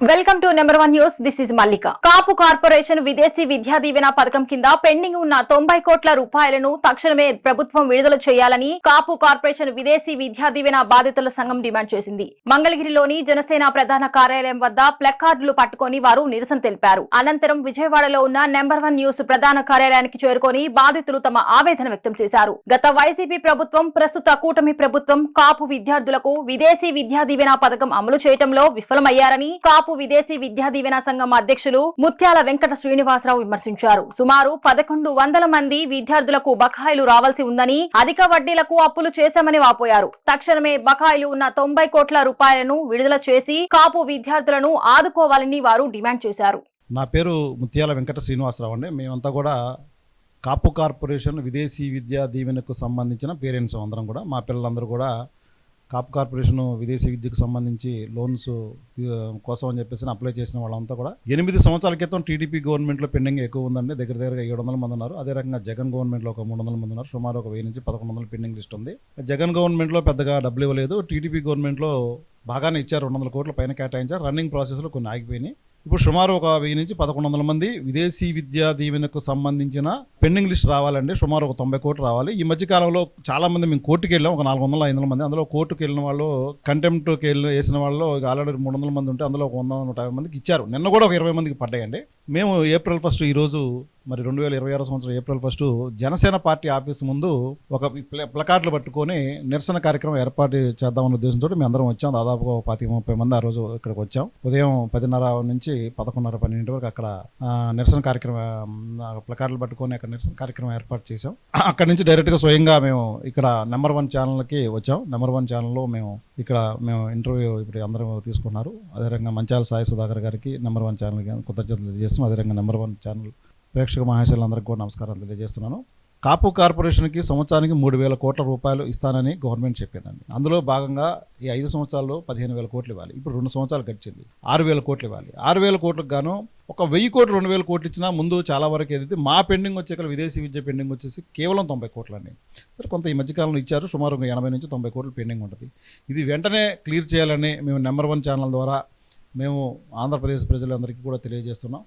Welcome to number 1 news. This is Mallika. Kapu corporation విదేశీ విద్యా దీవెన పథకం కింద పెండింగ్ ఉన్న 90 కోట్ల రూపాయలను తక్షణమే ప్రభుత్వం విడుదల చేయాలని కాపు కార్పొరేషన్ విదేశీ విద్యా దీవెన బాధితుల సంఘం డిమాండ్ చేసింది. మంగళగిరిలోని జనసేన ప్రధాన కార్యాలయం వద్ద ప్లకార్డులు పట్టుకుని వారు నిరసన తెలిపారు. అనంతరం విజయవాడలో ఉన్న నెంబర్ 1 న్యూస్ ప్రధాన కార్యాలయానికి చేరుకొని బాధితులు తమ ఆవేదన వ్యక్తం చేశారు. గత వైసీపీ ప్రభుత్వం, ప్రస్తుత కూటమి ప్రభుత్వం కాపు విద్యార్థులకు విదేశీ విద్యా దీవెన పథకం అమలు చేయడంలో విఫలమయ్యారని కాపు విదేశీ విద్యా దీవెన సంఘం అధ్యక్షులు ముత్యాల వెంకట శ్రీనివాసరావు విమర్శించారు. సుమారు 1100 మంది విద్యార్థులకు బకాయిలు రావాల్సి ఉందని, అధిక వడ్డీలకు అప్పులు చేశామని వాపోయారు. తక్షణమే బకాయిలు ఉన్న 90 కోట్ల రూపాయలను విడుదల చేసి కాపు విద్యార్థులను ఆదుకోవాలని వారు డిమాండ్ చేశారు. నా పేరు ముత్యాల వెంకట శ్రీనివాసరావు అండి. మేమంతా కూడా కాపు కార్పొరేషన్ విదేశీ విద్యా దీవెనకు సంబంధించిన పేరెంట్స్ అందరం కూడా, మా పిల్లలందరూ కూడా కాపు కార్పొరేషన్ విదేశీ విద్యకు సంబంధించి లోన్స్ కోసం అని చెప్పేసి అప్లై చేసిన వాళ్ళంతా కూడా 8 సంవత్సరాల క్రితం టీడీపీ గవర్నమెంట్లో పెండింగ్ ఎక్కువ ఉందండి. దగ్గరగా 700 మంది ఉన్నారు. అదే రకంగా జగన్ గవర్నమెంట్లో ఒక 300 మంది ఉన్నారు. సుమారు ఒక 1000 నుంచి 1100 పెండింగ్ లిస్ట్ ఉంది. జగన్ గవర్నమెంట్లో పెద్దగా డబ్బులు ఇవ్వలేదు. టీడీపీ గవర్నమెంట్లో బాగానే ఇచ్చారు, 200 కోట్ల పైన కేటాయించారు. రన్నింగ్ ప్రాసెస్లో కొన్ని ఆగిపోయినాయి. ఇప్పుడు సుమారు ఒక 1000 నుంచి 1100 మంది విదేశీ విద్యా దీవెనకు సంబంధించిన పెండింగ్ లిస్ట్ రావాలండి. సుమారు ఒక 90 కోట్లు రావాలి. ఈ మధ్య కాలంలో చాలా మంది మేము కోర్టుకు వెళ్ళాం, ఒక 400-500 మంది. అందులో కోర్టుకు వెళ్ళిన వాళ్ళు, కంటెంప్ట్కి వేసిన వాళ్ళు ఆల్రెడీ 300 మంది ఉంటే అందులో ఒక 100-150 మందికి ఇచ్చారు. నిన్న కూడా ఒక 20 మందికి పడ్డాయండి. మేము ఏప్రిల్ 1 ఈరోజు మరి 2026 సంవత్సరం ఏప్రిల్ 1 జనసేన పార్టీ ఆఫీస్ ముందు ఒక ప్లకార్డులు పట్టుకొని నిరసన కార్యక్రమం ఏర్పాటు చేద్దామన్న ఉద్దేశంతో మేము అందరం వచ్చాం. దాదాపుగా 25-30 మంది ఆ రోజు ఇక్కడికి వచ్చాం. ఉదయం 10:30 నుంచి 11:30-12 వరకు అక్కడ నిరసన కార్యక్రమం ప్లకార్డులు పట్టుకొని అక్కడ నిరసన కార్యక్రమం ఏర్పాటు చేసాం. అక్కడి నుంచి డైరెక్ట్గా స్వయంగా మేము ఇక్కడ నెంబర్ 1 ఛానల్కి వచ్చాం. నెంబర్ 1 ఛానల్లో మేము ఇంటర్వ్యూ ఇప్పుడు అందరూ తీసుకున్నారు. అదేవిధంగా మంచాల సాయి సుధాకర్ గారికి నెంబర్ 1 ఛానల్కి కృతజ్ఞతలు తెలియజేస్తున్నాం. అదేవిధంగా నెంబర్ 1 ఛానల్ ప్రేక్షక మహాశయులందరికీ కూడా నమస్కారం తెలియజేస్తున్నాను. కాపు కార్పొరేషన్కి సంవత్సరానికి 3,000 కోట్ల రూపాయలు ఇస్తానని గవర్నమెంట్ చెప్పిందండి. అందులో భాగంగా ఈ 5 సంవత్సరాల్లో 15,000 కోట్లు ఇవ్వాలి. ఇప్పుడు 2 సంవత్సరాలు గడిచింది, 6,000 కోట్లు ఇవ్వాలి. 6,000 కోట్లకు గాను ఒక 1,000 కోట్లు 2,000 కోట్లు ఇచ్చినా ముందు చాలా వరకు ఏదైతే మా పెండింగ్ వచ్చే విదేశీ విద్య పెండింగ్ వచ్చేసి కేవలం 90 కోట్లు అండి. సరే, కొంత ఈ మధ్యకాలంలో ఇచ్చారు. సుమారు 80 నుంచి 90 కోట్లు పెండింగ్ ఉంటుంది. ఇది వెంటనే క్లియర్ చేయాలని మేము నెంబర్ 1 ఛానల్ ద్వారా మేము ఆంధ్రప్రదేశ్ ప్రజలందరికీ కూడా తెలియజేస్తున్నాం.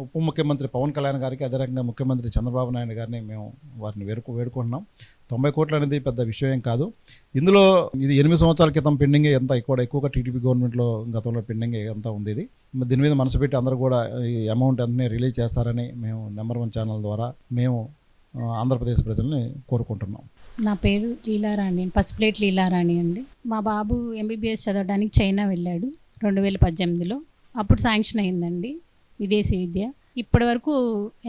ఉప ముఖ్యమంత్రి పవన్ కళ్యాణ్ గారికి, అదే రకంగా ముఖ్యమంత్రి చంద్రబాబు నాయుడు గారిని మేము వారిని వేడుకుంటున్నాం. 90 కోట్లు అనేది పెద్ద విషయం కాదు. ఇందులో ఇది 8 సంవత్సరాల క్రితం పెండింగ్ ఎంత ఎక్కువగా టీడీపీ గవర్నమెంట్లో గతంలో పెండింగ్ ఎంత ఉంది. ఇది దీని మీద మనసు పెట్టి అందరూ కూడా ఈ అమౌంట్ అన్నీ రిలీజ్ చేస్తారని మేము నెంబర్ 1 ఛానల్ ద్వారా మేము ఆంధ్రప్రదేశ్ ప్రజల్ని కోరుకుంటున్నాం. నా పేరు లీలారాణి, పసుపులేట్ లీలారాణి అండి. మా బాబు ఎంబీబీఎస్ చదవడానికి చైనా వెళ్ళాడు 2018లో. అప్పుడు శాంక్షన్ అయిందండి విదేశీ విద్య. ఇప్పటి వరకు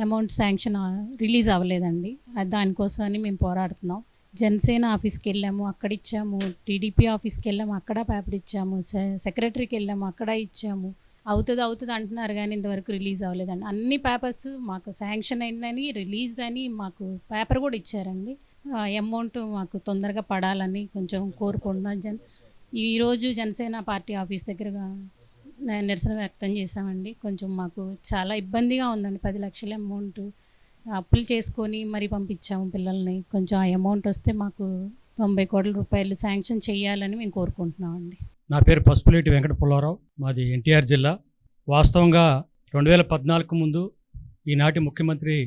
అమౌంట్ శాంక్షన్ రిలీజ్ అవ్వలేదండి. దానికోసమని మేము పోరాడుతున్నాం. జనసేన ఆఫీస్కి వెళ్ళాము, అక్కడ ఇచ్చాము. టీడీపీ ఆఫీస్కి వెళ్ళాము, అక్కడ పేపర్ ఇచ్చాము. సెక్రటరీకి వెళ్ళాము, అక్కడ ఇచ్చాము. అవుతుంది అంటున్నారు కానీ ఇంతవరకు రిలీజ్ అవ్వలేదండి. అన్ని పేపర్స్ మాకు శాంక్షన్ అయిందని, రిలీజ్ అని మాకు పేపర్ కూడా ఇచ్చారండి. అమౌంట్ మాకు తొందరగా పడాలని కొంచెం కోరుకుంటున్నాం. ఈరోజు జనసేన పార్టీ ఆఫీస్ దగ్గరగా నిరసన వ్యక్తం చేశామండి. కొంచెం మాకు చాలా ఇబ్బందిగా ఉందండి. 10 లక్షల అమౌంట్ అప్పులు చేసుకొని మరీ పంపించాము పిల్లల్ని. కొంచెం ఆ అమౌంట్ వస్తే మాకు 90 కోట్ల రూపాయలు శాంక్షన్ చేయాలని మేము కోరుకుంటున్నామండి. నా పేరు పసుపులేటి వెంకట పుల్లారావు, మాది ఎన్టీఆర్ జిల్లా. వాస్తవంగా 2014 ముందు ఈనాటి ముఖ్యమంత్రి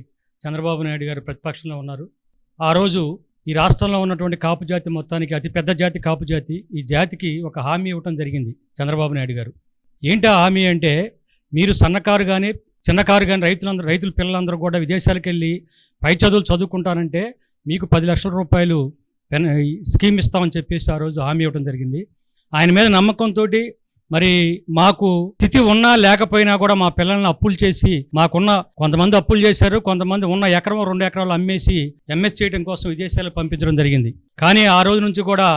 చంద్రబాబు నాయుడు గారు ప్రతిపక్షంలో ఉన్నారు. ఆ రోజు ఈ రాష్ట్రంలో ఉన్నటువంటి కాపు జాతి మొత్తానికి అతిపెద్ద జాతి కాపు జాతి, ఈ జాతికి ఒక హామీ ఇవ్వటం జరిగింది చంద్రబాబు నాయుడు గారు. ఏంటి ఆ హామీ అంటే, మీరు సన్నకారు కానీ చిన్నకారు కానీ రైతుల పిల్లలందరూ కూడా విదేశాలకు వెళ్ళి పై చదువులు చదువుకుంటారంటే మీకు 10 లక్షల రూపాయలు స్కీమ్ ఇస్తామని చెప్పేసి ఆ రోజు హామీ ఇవ్వడం జరిగింది. ఆయన మీద నమ్మకంతో మరి మాకు స్థితి ఉన్నా లేకపోయినా కూడా మా పిల్లల్ని అప్పులు చేసి, మాకున్న కొంతమంది అప్పులు చేశారు, కొంతమంది ఉన్న 1-2 ఎకరాలు అమ్మేసి ఎంఎస్ చేయడం కోసం విదేశాలకు పంపించడం జరిగింది. కానీ ఆ రోజు నుంచి కూడా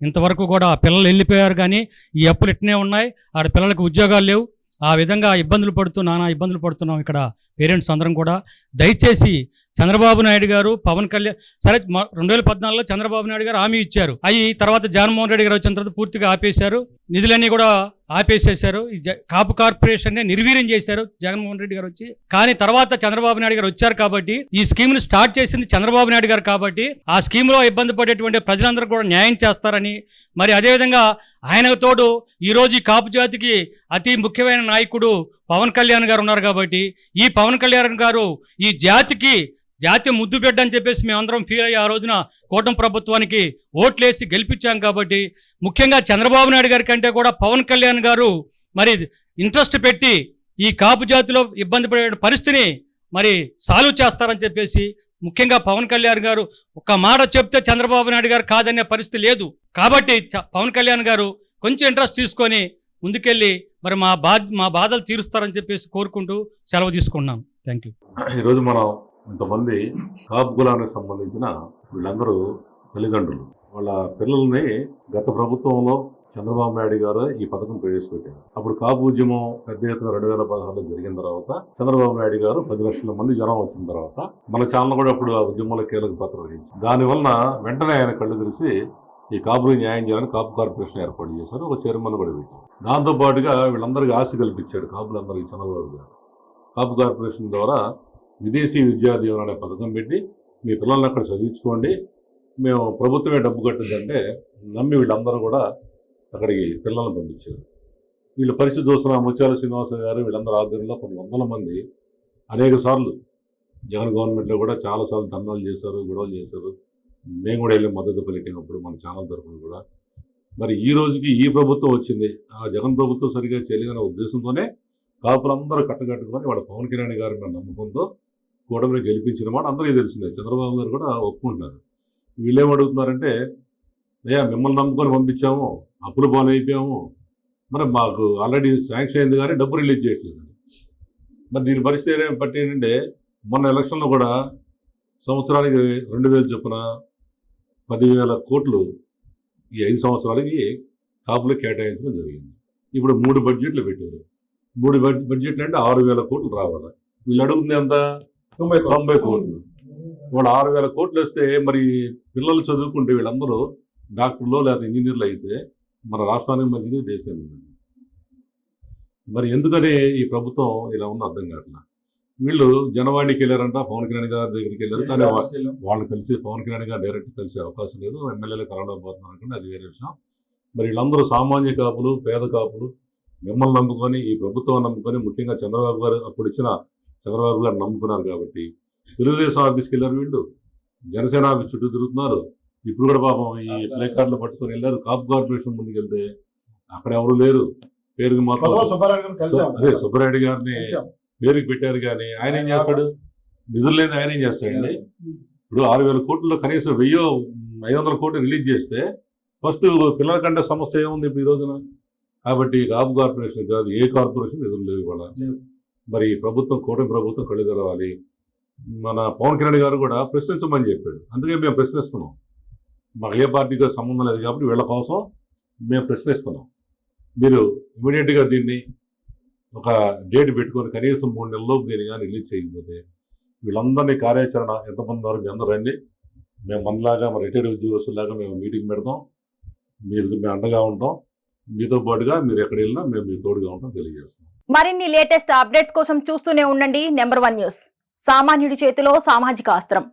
ఇంతవరకు కూడా పిల్లలు వెళ్ళిపోయారు. కానీ ఈ అప్పులు ఇట్నే ఉన్నాయి. ఆడ పిల్లలకు ఉద్యోగాలు లేవు. ఆ విధంగా నానా ఇబ్బందులు పడుతున్నాం ఇక్కడ పేరెంట్స్ అందరం కూడా దయచేసి చంద్రబాబు నాయుడు గారు పవన్ కళ్యాణ్ సరే 2014లో చంద్రబాబు నాయుడు గారు హామీ ఇచ్చారు, అవి తర్వాత జగన్మోహన్ రెడ్డి గారు వచ్చిన తర్వాత పూర్తిగా ఆపేశారు, నిధులన్నీ కూడా ఆపేసేశారు, ఈ కాపు కార్పొరేషన్ నిర్వీర్యం చేశారు జగన్మోహన్ రెడ్డి గారు వచ్చి. కానీ తర్వాత చంద్రబాబు నాయుడు గారు వచ్చారు కాబట్టి ఈ స్కీమ్ ను స్టార్ట్ చేసింది చంద్రబాబు నాయుడు గారు కాబట్టి ఆ స్కీమ్ లో ఇబ్బంది పడేటువంటి ప్రజలందరూ కూడా న్యాయం చేస్తారని, మరి అదేవిధంగా ఆయనకు తోడు ఈరోజు ఈ కాపు జాతికి అతి ముఖ్యమైన నాయకుడు పవన్ కళ్యాణ్ గారు ఉన్నారు కాబట్టి ఈ పవన్ కళ్యాణ్ గారు ఈ జాతి ముద్దు బిడ్డ అని చెప్పేసి మేమందరం ఫీల్ అయ్యి ఆ రోజున కూటమి ప్రభుత్వానికి ఓట్లేసి గెలిపించాం కాబట్టి ముఖ్యంగా చంద్రబాబు నాయుడు గారి కంటే కూడా పవన్ కళ్యాణ్ గారు మరి ఇంట్రెస్ట్ పెట్టి ఈ కాపు జాతిలో ఇబ్బంది పడే పరిస్థితిని మరి సాల్వ్ చేస్తారని చెప్పేసి ముఖ్యంగా పవన్ కళ్యాణ్ గారు ఒక మాట చెప్తే చంద్రబాబు నాయుడు గారు కాదనే పరిస్థితి లేదు కాబట్టి పవన్ కళ్యాణ్ గారు కొంచెం ఇంట్రెస్ట్ తీసుకొని ముందుకెళ్ళి మరి మా బాధలు తీరుస్తారని చెప్పేసి కోరుకుంటూ సెలవు తీసుకున్నాం. Thank you. ఈరోజు మనం ఇంతమంది కాపు కులానికి సంబంధించిన వీళ్ళందరూ తల్లిదండ్రులు వాళ్ళ పిల్లల్ని గత ప్రభుత్వంలో చంద్రబాబు నాయుడు గారు ఈ పథకం ప్రవేశపెట్టారు. అప్పుడు కాపు ఉద్యమం పెద్ద ఎత్తున 2016లో జరిగిన తర్వాత చంద్రబాబు నాయుడు గారు 10 లక్షల మంది జనం వచ్చిన తర్వాత మన ఛానల్ కూడా అప్పుడు ఆ ఉద్యమంలో కీలక పాత్ర వహించింది. దానివల్ల వెంటనే ఆయన కళ్ళు తెరిచి ఈ కాపులకు న్యాయం చేయాలని కాపు కార్పొరేషన్ ఏర్పాటు చేశారు, ఒక చైర్మన్ కూడా పెట్టారు. దాంతోపాటుగా వీళ్ళందరికీ ఆశ కల్పించాడు కాపులందరికీ చంద్రబాబు గారు. కాపు కార్పొరేషన్ ద్వారా విదేశీ విద్యా దీవెన అనే పథకం పెట్టి మీ పిల్లల్ని అక్కడ చదివించుకోండి, మేము ప్రభుత్వమే డబ్బు కట్టిందంటే నమ్మి వీళ్ళందరూ కూడా అక్కడికి పిల్లల్ని పంపించారు. వీళ్ళ పరిస్థితి చూస్తున్న ముత్యాల శ్రీనివాస గారు వీళ్ళందరూ ఆధ్వర్యంలో కొన్ని వందల మంది అనేక సార్లు జగన్ గవర్నమెంట్లో కూడా చాలాసార్లు ధర్నాలు చేశారు, గొడవలు చేశారు. మేము కూడా వెళ్ళి మద్దతు పలికినప్పుడు మన ఛానల్ తరఫున కూడా. మరి ఈ రోజుకి ఈ ప్రభుత్వం వచ్చింది, ఆ జగన్ ప్రభుత్వం సరిగా చేయలేదనే ఉద్దేశంతోనే కాపులందరూ కట్టగట్టుకొని వాళ్ళ పవన్ కళ్యాణ్ గారిని నమ్మకంతో కూటమిని గెలిపించిన మాట అందరికీ తెలిసిందే. చంద్రబాబు గారు కూడా ఒప్పుకుంటున్నారు. వీళ్ళేం అడుగుతున్నారంటే, అయ్యా మిమ్మల్ని నమ్ముకొని పంపించాము, అప్పులు పాలైపోయాము, మరి మాకు ఆల్రెడీ శాంక్షన్ అయింది కానీ డబ్బు రిలీజ్ చేయట్లేదు. మరి దీని పరిస్థితి బట్టి ఏంటంటే మొన్న ఎలక్షన్లో కూడా సంవత్సరానికి 2000 చొప్పున 10,000 కోట్లు ఈ 5 సంవత్సరాలకి కాపులు కేటాయించడం జరిగింది. ఇప్పుడు 3 బడ్జెట్లు పెట్టారు. 3 బడ్జెట్లు అంటే 6,000 కోట్లు రావాలి. వీళ్ళు అడుగుతుంది ఎంత? 90 కోట్లు. వాళ్ళు 6,000 కోట్లు వస్తే మరి పిల్లలు చదువుకుంటే వీళ్ళందరూ డాక్టర్లు లేదా ఇంజనీర్లు అయితే మన రాష్ట్రానికి మంచిది, దేశానికి మంచిది. మరి ఎందుకని ఈ ప్రభుత్వం ఇలా ఉన్న అర్థం కావట్లా. వీళ్ళు జనవాణికి వెళ్ళారంట, పవన్ కళ్యాణ్ గారి దగ్గరికి వెళ్ళారు, కానీ వాళ్ళు కలిసి పవన్ కళ్యాణ్ గారు డైరెక్ట్ కలిసే అవకాశం లేదు. ఎమ్మెల్యేలు కలవలేకపోతున్నారు అనుకుంటే అది వేరే విషయం. మరి వీళ్ళందరూ సామాన్య కాపులు, పేద కాపులు మిమ్మల్ని నమ్ముకొని ఈ ప్రభుత్వం నమ్ముకొని ముఖ్యంగా చంద్రబాబు గారు అప్పుడు ఇచ్చిన చంద్రబాబు గారు నమ్ముకున్నారు కాబట్టి తెలుగుదేశం ఆఫీస్కి వెళ్ళారు, వీళ్ళు జనసేన ఆఫీస్ చుట్టూ తిరుగుతున్నారు. ఇప్పుడు కూడా పాపం ఈ ప్లే కార్డులు పట్టుకొని వెళ్ళారు. కాపు కార్పొరేషన్ ముందుకు వెళ్తే అక్కడ ఎవరు లేరు, పేరుకి మాత్రం అదే సుబ్బారెడ్డి గారిని పేరుకి పెట్టారు. కానీ ఆయన ఏం చేస్తాడు? నిధులు లేదు, ఆయన ఏం చేస్తాడండి? ఇప్పుడు 6,000 కోట్లలో కనీసం 1,500 కోట్లు రిలీజ్ చేస్తే ఫస్ట్ పిల్లల కంటే సమస్య ఏముంది ఇప్పుడు ఈ రోజున? కాబట్టి కాపు కార్పొరేషన్ కాదు, ఏ కార్పొరేషన్ నిధులు లేవు ఇవాళ. మరి ప్రభుత్వం, కూటమి ప్రభుత్వం కళ్ళు తెరవాలి. మన పవన్ కళ్యాణ్ గారు కూడా ప్రశ్నించమని చెప్పాడు, అందుకే మేము ప్రశ్నిస్తున్నాం. మాకు ఏ పార్టీతో సంబంధం లేదు కాబట్టి వీళ్ళ కోసం మేము ప్రశ్నిస్తున్నాం. మీరు ఇమీడియట్గా దీన్ని ఒక డేట్ పెట్టుకొని కనీసం 3 నెలల్లోపు దీన్ని కానీ రిలీజ్ చేయకపోతే వీళ్ళందరినీ కార్యాచరణ ఎంతమంది వారు మీ అందరూ రండి, మేము మనలాగా మన రిటైర్డ్ ఉద్యోగస్తులాగా మేము మీటింగ్ పెడతాం, మేము అండగా ఉంటాం, మీతో పాటుగా మీరు ఎక్కడ వెళ్ళినా మేము మీ తోడుగా ఉంటాం తెలియజేస్తాం. మరిన్ని లేటెస్ట్ అప్డేట్స్ కోసం చూస్తూనే ఉండండి నెంబర్ 1 న్యూస్. సామాన్యుడి చేతిలో సామాజిక అస్త్రం.